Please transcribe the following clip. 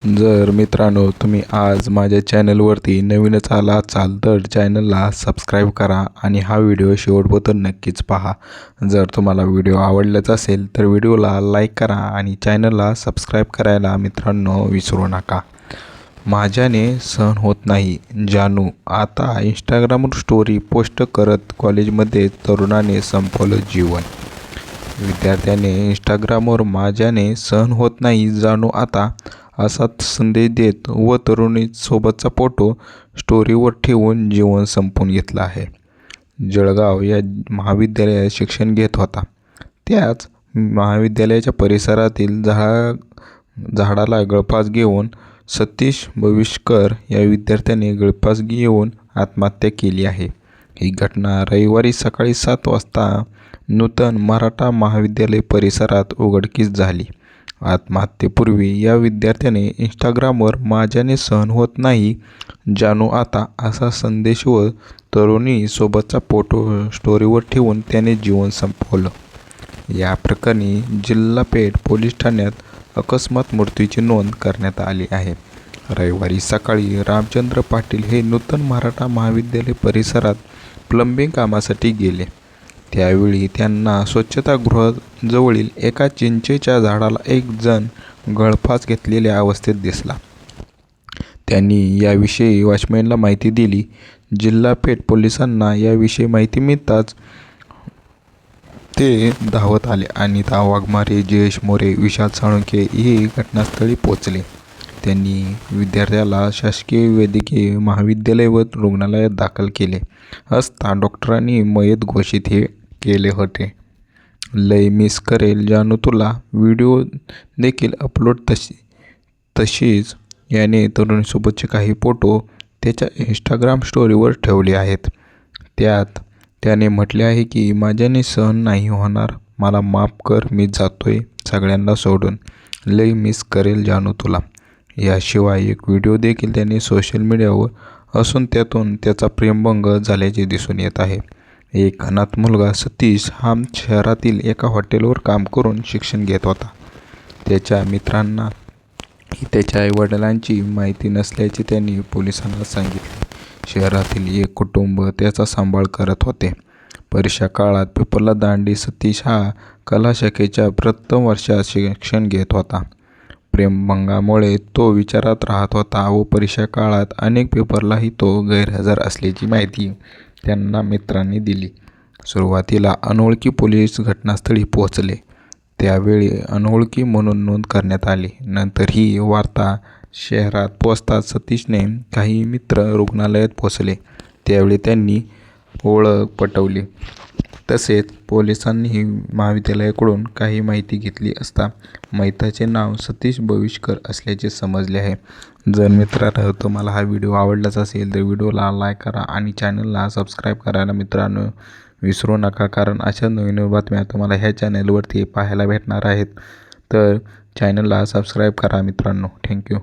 जर मित्रांनो तुम्ही आज माझ्या चॅनलवरती नवीनच आला असाल तर चॅनलला सबस्क्राईब करा आणि हा व्हिडिओ शेवटपर्यंत नक्कीच पहा. जर तुम्हाला व्हिडिओ आवडलाच असेल तर व्हिडिओला लाईक करा आणि चॅनलला सबस्क्राईब करायला मित्रांनो विसरू नका. माझ्याने सहन होत नाही जानू. आता इंस्टाग्रामवर स्टोरी पोस्ट करत कॉलेजमध्ये तरुणाने संपवलं जीवन. विद्यार्थ्याने इंस्टाग्रामवर माझ्याने सहन होत नाही जानू आता असा संदेश देत व तरुणीसोबतचा फोटो स्टोरीवर ठेवून जीवन संपवून घेतलं आहे. जळगाव या महाविद्यालयात शिक्षण घेत होता. त्याच महाविद्यालयाच्या परिसरातील झाडाला गळफास घेऊन सतीश भविष्कर या विद्यार्थ्याने गळफास घेऊन आत्महत्या केली आहे. ही घटना रविवारी सकाळी 7 वाजता नूतन मराठा महाविद्यालय परिसरात उघडकीस झाली. आत्महत्येपूर्वी या विद्यार्थ्याने इंस्टाग्रामवर माझ्याने सहन होत नाही जानू आता असा संदेश व तरुणीसोबतचा फोटो स्टोरीवर ठेवून त्याने जीवन संपवलं. या प्रकरणी जिल्हा पेठ पोलीस ठाण्यात अकस्मात मृत्यूची नोंद करण्यात आली आहे. रविवारी सकाळी रामचंद्र पाटील हे नूतन मराठा महाविद्यालय परिसरात प्लंबिंग कामासाठी गेले. त्यावेळी त्यांना स्वच्छतागृहाजवळील एका चिंचेच्या झाडाला एक जण गळफास घेतलेल्या अवस्थेत दिसला. त्यांनी याविषयी वॉचमॅनला माहिती दिली. जिल्हा पेठ पोलिसांना याविषयी माहिती मिळताच ते धावत आले आणि वाघमारे, जयेश मोरे, विशाल साळुंखे हे घटनास्थळी पोहोचले. त्यांनी विद्यार्थ्याला शासकीय वैद्यकीय महाविद्यालय व रुग्णालयात दाखल केले असता डॉक्टरांनी मयत घोषित केले होते. लय मिस करेल जानू तुला व्हिडिओ देखील अपलोड तशीच याने तरुणीसोबतचे काही फोटो त्याच्या इंस्टाग्राम स्टोरीवर ठेवले आहेत. त्यात त्याने म्हटले आहे की माझ्याने सहन नाही होणार, मला माफ कर, मी जातोय सगळ्यांना सोडून, लय मिस करेल जानू तुला. याशिवाय एक व्हिडिओ देखील त्याने सोशल मीडियावर असून त्यातून त्याचा प्रेमभंग झाल्याचे दिसून येत आहे. एक अनाथ मुलगा सतीश हा शहरातील एका हॉटेलवर काम करून शिक्षण घेत होता. त्याच्या मित्रांना त्याच्या आईवडिलांची माहिती नसल्याचे त्यांनी पोलिसांना सांगितले. शहरातील एक कुटुंब त्याचा सांभाळ करत होते. परीक्षा काळात पेपरला दांडी सतीश हा कला शाखेच्या प्रथम वर्षात शिक्षण घेत होता. प्रेमभंगामुळे तो विचारात राहत होता व परीक्षा काळात अनेक पेपरलाही तो गैरहजर असल्याची माहिती त्यांना मित्रांनी दिली. सुरुवातीला अनोळखी पोलीस घटनास्थळी पोहोचले. त्यावेळी अनोळखी म्हणून नोंद करण्यात आली. नंतर ही वार्ता शहरात पोहोचताच सतीशने काही मित्र रुग्णालयात पोहोचले. त्यावेळी त्यांनी ओळख पटवली. तसेच पोलिसांनीही महाविद्यालयाकडून काही माहिती घेतली असता मयताचे नाव सतीश भविष्कर असल्याचे समजले आहे. जर मित्रांनो तुम्हाला हा व्हिडिओ आवडलाच असेल तर व्हिडिओला लाईक करा आणि चॅनलला सबस्क्राईब करायला मित्रांनो विसरू नका, कारण अशा नवीन बातम्या तुम्हाला ह्या चॅनलवरती पाहायला भेटणार आहेत. तर चॅनलला सबस्क्राईब करा मित्रांनो. थँक्यू.